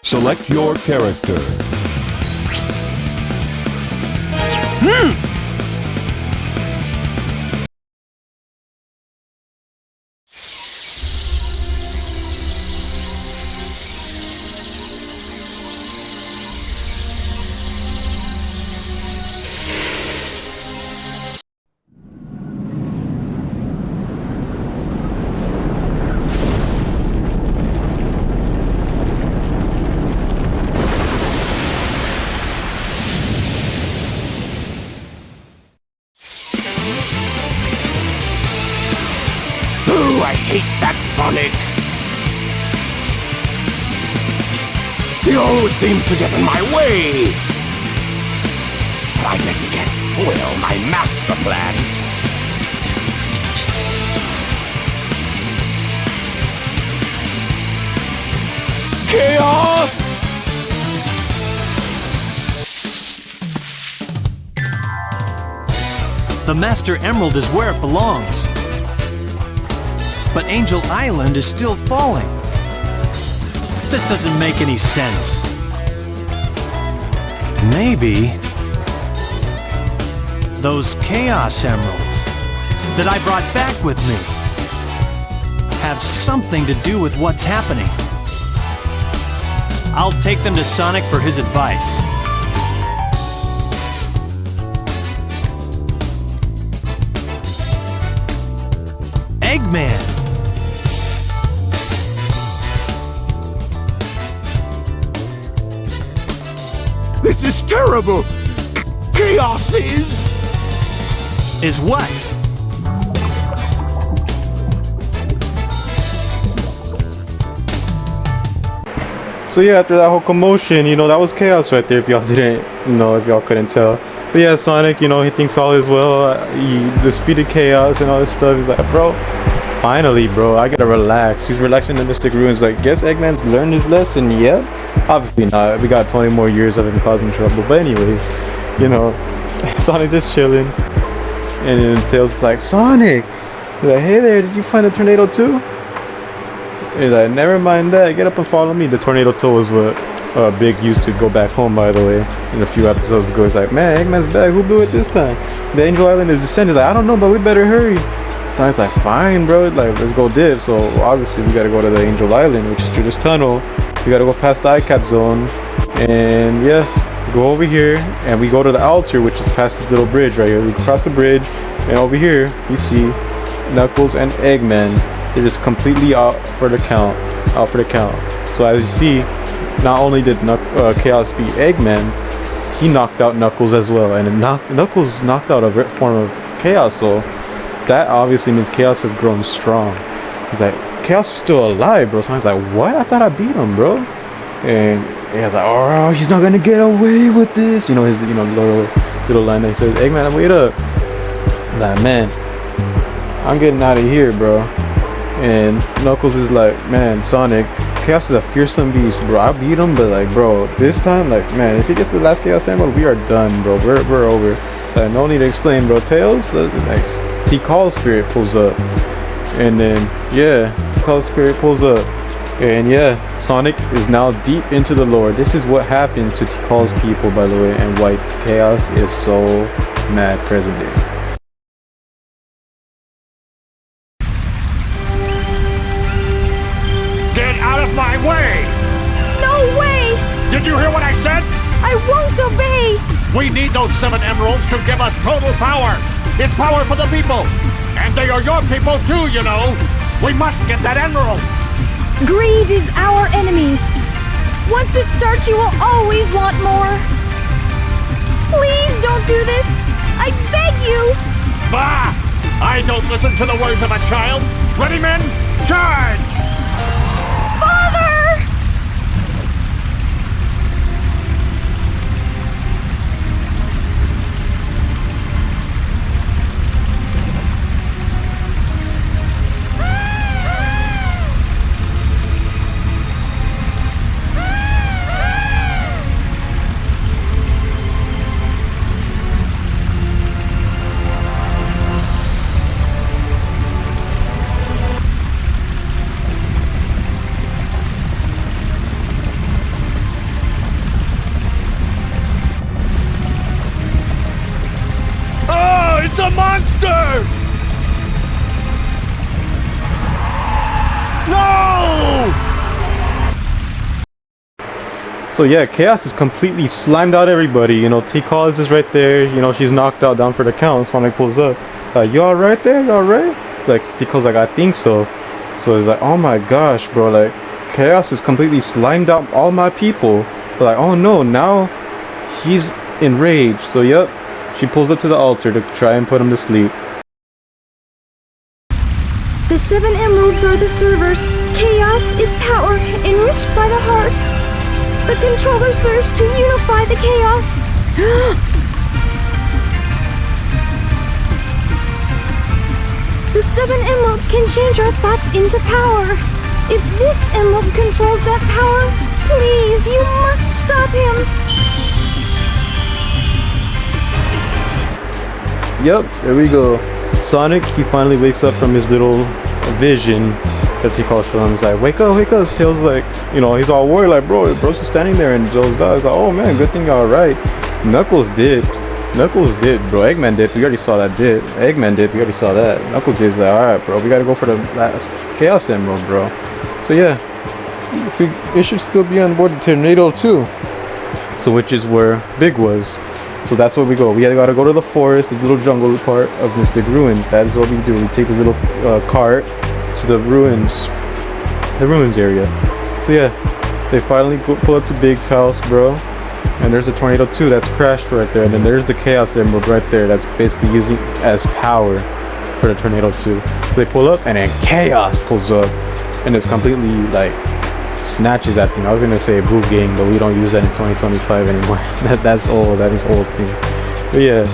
Select your character. Ooh, I hate that Sonic! He always seems to get in my way! But I bet he can't foil my master plan! Chaos! The Master Emerald is where it belongs. But Angel Island is still falling. This doesn't make any sense. Maybe those Chaos Emeralds that I brought back with me have something to do with what's happening. I'll take them to Sonic for his advice. Eggman! This is terrible! Chaos is... Is what? So yeah, after that whole commotion, that was chaos right there. If y'all didn't, if y'all couldn't tell. But yeah, Sonic, he thinks all is well. He defeated chaos and all this stuff. He's like, bro, finally, bro, I gotta relax. He's relaxing in the Mystic Ruins. Like, guess Eggman's learned his lesson. Yep. Obviously not. We got 20 more years of him causing trouble. But anyways, Sonic just chilling. And then Tails is like, Sonic! He's like, hey there, did you find a tornado too? He's like, never mind that, get up and follow me. The tornado tool was what Big used to go back home, by the way, in a few episodes ago. He's like, man, Eggman's back, who blew it this time? The Angel Island is descending. He's like, I don't know, but we better hurry. Sonic's like, fine, bro, like, let's go dip. So obviously we gotta go to the Angel Island, which is through this tunnel. We gotta go past the ICAP zone, and yeah, go over here, and we go to the altar, which is past this little bridge right here. We cross the bridge, and over here you see Knuckles and Eggman. They're just completely out for the count. So as you see, not only did Chaos beat Eggman, he knocked out Knuckles as well, and Knuckles knocked out a form of Chaos. So that obviously means Chaos has grown strong. He's like, Chaos is still alive, bro. So I was like, what? I thought I beat him, bro. And he was like, oh, he's not gonna get away with this. His little line that he says, Eggman, wait up. I'm like, man, I'm getting out of here, bro. And Knuckles is like, man, Sonic, Chaos is a fearsome beast, bro. I beat him, but like, bro, this time, like, man, if he gets the last Chaos Emerald, we are done, bro. We're over. No need to explain, bro. Tails, next. Tikal Spirit pulls up, and then yeah, Tikal Spirit pulls up, and yeah, Sonic is now deep into the lore. This is what happens to Tikal's people, by the way, and why Chaos is so mad present day. My way! No way! Did you hear what I said? I won't obey! We need those 7 emeralds to give us total power! It's power for the people! And they are your people too, We must get that emerald! Greed is our enemy. Once it starts, you will always want more. Please don't do this! I beg you! Bah! I don't listen to the words of a child! Ready, men? Charge! So yeah, Chaos is completely slimed out everybody. You know, T-Claw is right there. You know, she's knocked out down for the count. Sonic pulls up. You alright there? You alright? It's like, T-Claw's like, I think so. So it's like, oh my gosh, bro. Like, Chaos is completely slimed out all my people. But like, oh no, now he's enraged. So yep, she pulls up to the altar to try and put him to sleep. The 7 emeralds are the servers. Chaos is power enriched by the heart. The controller serves to unify the chaos. The 7 emeralds can change our thoughts into power. If this emerald controls that power, please, you must stop him. Yep, there we go. Sonic, he finally wakes up from his little vision that T-Claw showed him. He's like, wake up, wake up. Tails like, you know, he's all worried, like, bro's just standing there and Joe's dog. He's like, oh man, good thing you're alright. Knuckles did, bro. Eggman did, we already saw that did. Eggman did, we already saw that. Knuckles did, he's like, alright, bro, we gotta go for the last Chaos Emerald, bro. So yeah, it should still be on board the Tornado too. So which is where Big was. So that's where we go. We gotta go to the forest, the little jungle part of Mystic Ruins. That is what we do. We take the little cart to the ruins area. So yeah, they finally pull up to Big's house, bro. And there's a Tornado 2 that's crashed right there. And then there's the Chaos Emerald right there that's basically using as power for the Tornado 2. So they pull up and then Chaos pulls up and it's completely like snatches that thing. I was gonna say Boo Gang, but we don't use that in 2025 anymore. That's old. That is old thing. But yeah.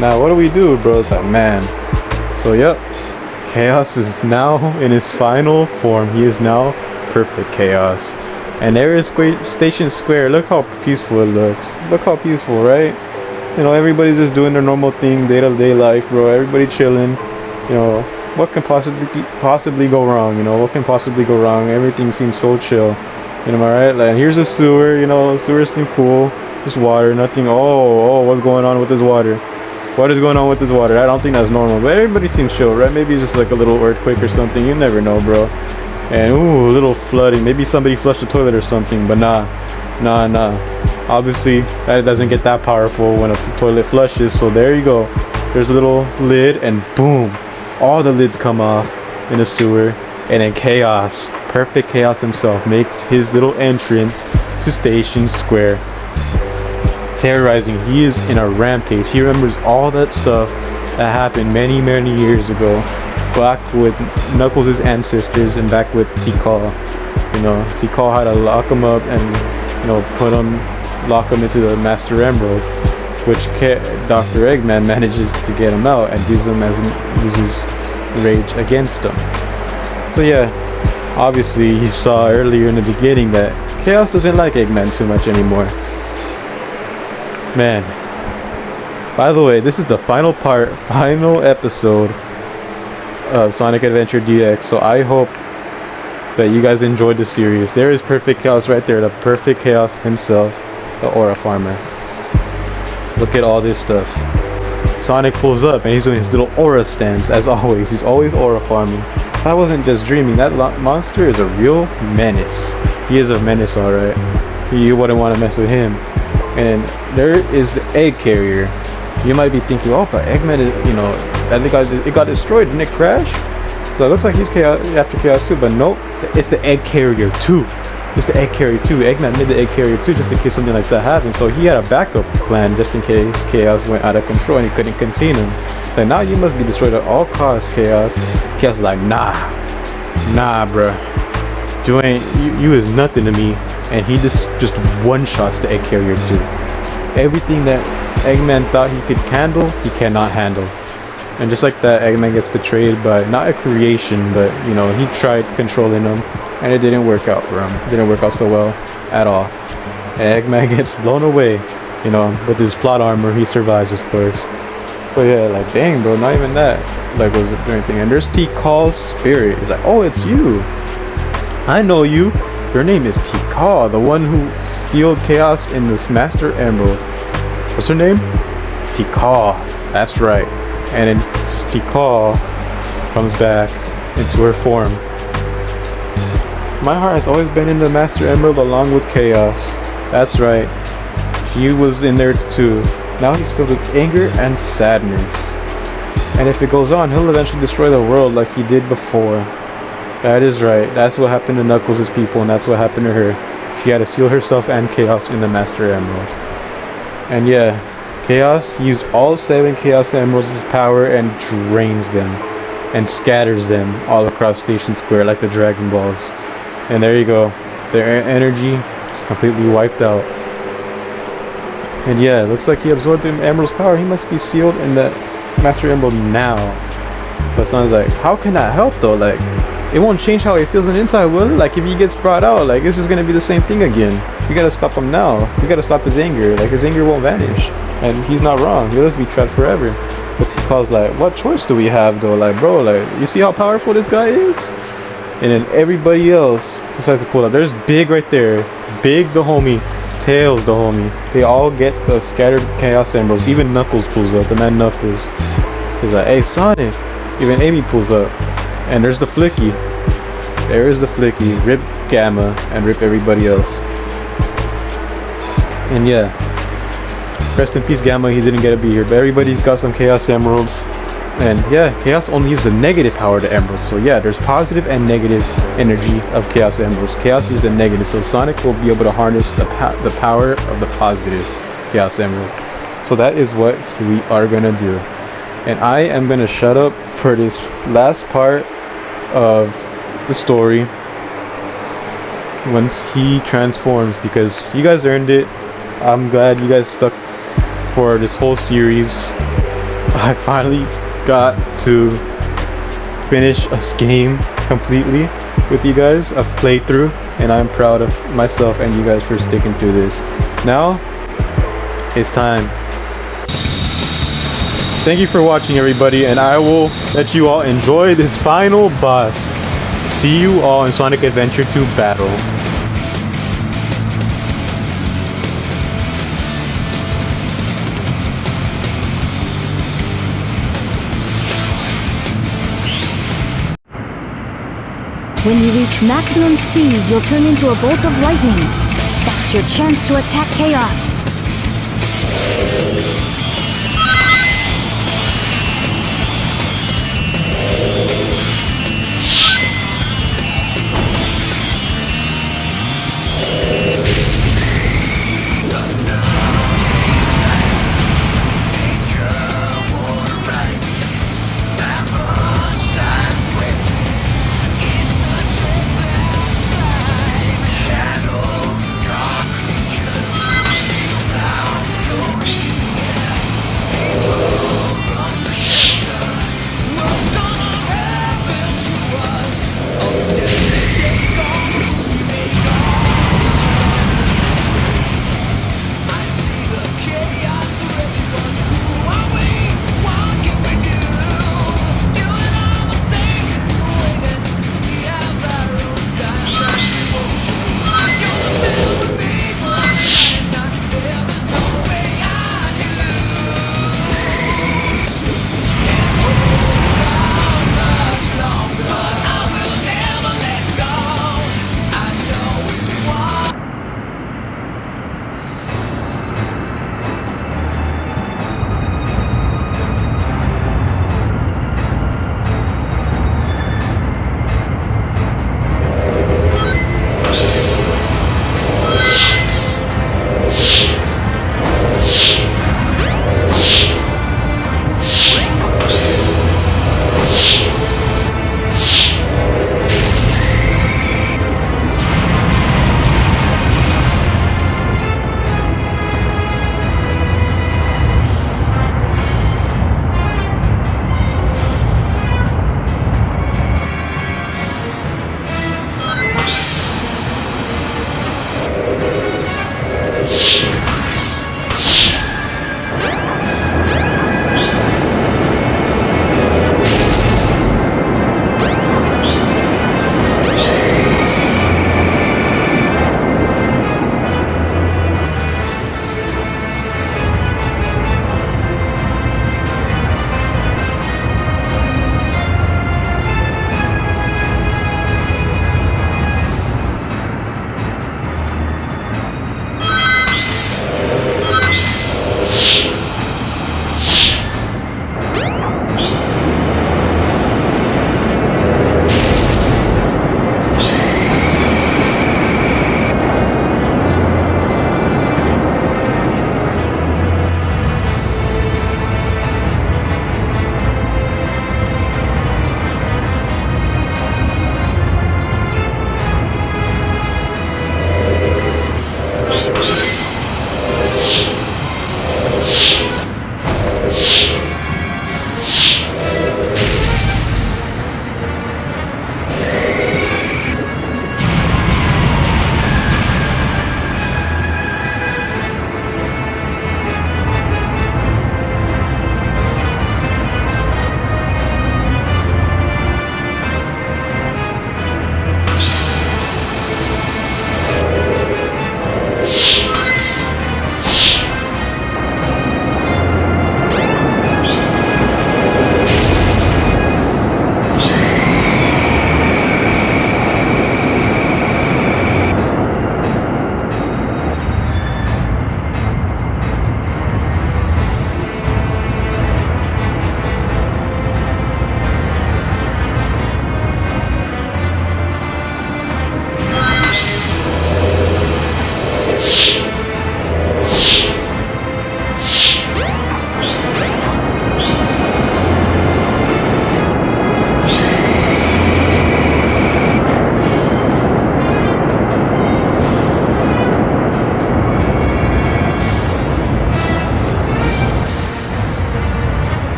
Now what do we do, bro? It's like, man. So yep. Chaos is now in its final form. He is now perfect Chaos. And there is Station Square. Look how peaceful it looks. Look how peaceful, right? You know, everybody's just doing their normal thing, day-to-day life, bro. Everybody chilling. You know, what can possibly go wrong? You know, what can possibly go wrong? Everything seems so chill. You know, am I right? Like, here's a sewer. You know, sewers seem cool. Just water, nothing. Oh, what's going on with this water? What is going on with this water? I don't think that's normal, but everybody seems chill, right? Maybe it's just like a little earthquake or something. You never know, bro. And ooh, a little flooding. Maybe somebody flushed the toilet or something, but nah. Obviously, that doesn't get that powerful when a toilet flushes. So there you go. There's a little lid, and boom, all the lids come off in the sewer, and then Chaos, perfect Chaos himself, makes his little entrance to Station Square. Terrorizing. He is in a rampage. He remembers all that stuff that happened many years ago, back with Knuckles' ancestors and back with T-Claw. You know, T-Claw had to lock him up and, you know, lock him into the Master Emerald, which Dr. Eggman manages to get him out and uses rage against him. So yeah, obviously you saw earlier in the beginning that Chaos doesn't like Eggman too much anymore. Man, by the way, this is the final episode of Sonic Adventure DX, so I hope that you guys enjoyed the series. There is perfect Chaos right there, the perfect Chaos himself, the Aura Farmer. Look at all this stuff. Sonic pulls up and he's doing his little aura stance as always. He's always aura farming. I wasn't just dreaming. That monster is a real menace. He is a menace, alright. You wouldn't want to mess with him. And there is the egg carrier. You might be thinking, oh, but Eggman is, you know, it got destroyed, didn't it crash? So it looks like he's after Chaos too, but nope, it's the egg carrier 2. It's the egg carrier 2. Eggman made the egg carrier 2 just in case something like that happened. So he had a backup plan just in case Chaos went out of control and he couldn't contain him. Like, now you must be destroyed at all costs, Chaos. Chaos is like, nah, bruh. You is nothing to me. And he just one-shots the egg carrier 2. Everything that Eggman thought he could handle, he cannot handle. And just like that, Eggman gets betrayed by not a creation, but, you know, he tried controlling him, and it didn't work out for him. It didn't work out so well at all. And Eggman gets blown away, you know, with his plot armor. He survives, of course. But yeah, like, dang, bro, not even that. Like, was it anything? And there's T-Call's spirit. He's like, oh, it's you. I know you. Your name is T-Call, the one who sealed Chaos in this Master Emerald. What's her name? T-Call. That's right. And then T-Call comes back into her form. My heart has always been in the Master Emerald along with Chaos. That's right. He was in there too. Now he's filled with anger and sadness. And if it goes on, he'll eventually destroy the world like he did before. That is right. That's what happened to Knuckles' people, and that's what happened to her. She had to seal herself and Chaos in the Master Emerald. And yeah, Chaos used all 7 Chaos Emeralds' power and drains them. And scatters them all across Station Square like the Dragon Balls. And there you go. Their energy is completely wiped out. And yeah, it looks like he absorbed the Emerald's power. He must be sealed in the Master Emerald now. But someone's like, how can that help though? Like, it won't change how he feels on the inside, will it? Like, if he gets brought out, like, it's just gonna be the same thing again. We gotta stop him now. We gotta stop his anger. Like, his anger won't vanish. And he's not wrong. He'll just be trapped forever. But he calls like, what choice do we have though? Like, bro, like, you see how powerful this guy is? And then everybody else decides to pull up. There's Big right there. Big the homie. Tails the homie. They all get the scattered Chaos Emeralds. Even Knuckles pulls up. The man Knuckles. He's like, hey Sonic. Even Amy pulls up. And there's the Flicky. There is the Flicky. Rip Gamma. And rip everybody else. And yeah. Rest in peace Gamma. He didn't get to be here. But everybody's got some Chaos Emeralds. And yeah, Chaos only uses the negative power to Emeralds. So yeah, there's positive and negative energy of Chaos Emeralds. Chaos uses the negative, so Sonic will be able to harness the power of the positive Chaos Emerald. So that is what we are gonna do. And I am gonna shut up for this last part of the story once he transforms, because you guys earned it. I'm glad you guys stuck for this whole series. I finally got to finish a game completely with you guys, a playthrough, and I'm proud of myself and you guys for sticking through this. Now it's time. Thank you for watching everybody, and I will let you all enjoy this final boss. See you all in Sonic Adventure 2 Battle. When you reach maximum speed, you'll turn into a bolt of lightning. That's your chance to attack Chaos.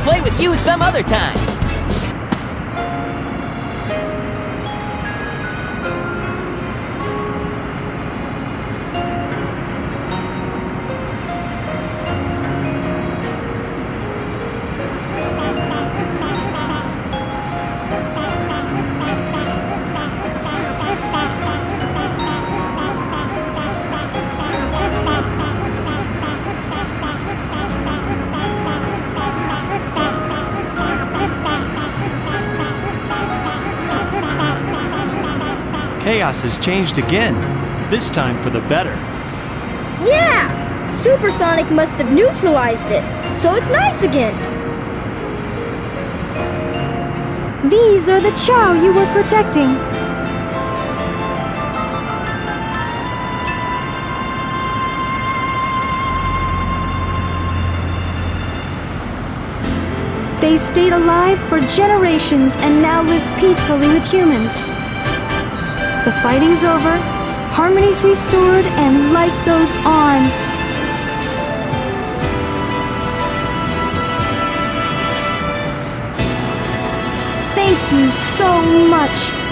play with you some other time. Chaos has changed again, this time for the better. Yeah! Supersonic must have neutralized it, so it's nice again. These are the Chow you were protecting. They stayed alive for generations and now live peacefully with humans. The fighting's over, harmony's restored, and life goes on. Thank you so much.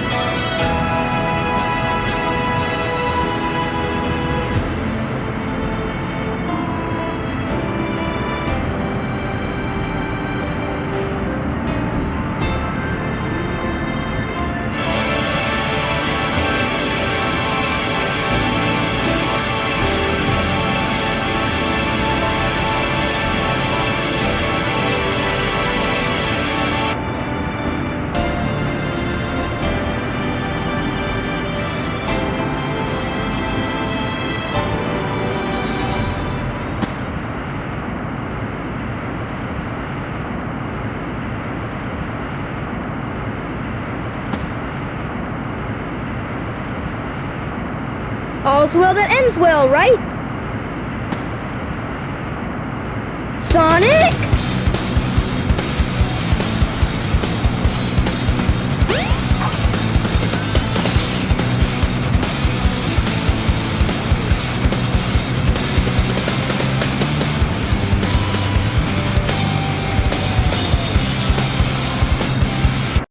All's well that ends well, right? Sonic!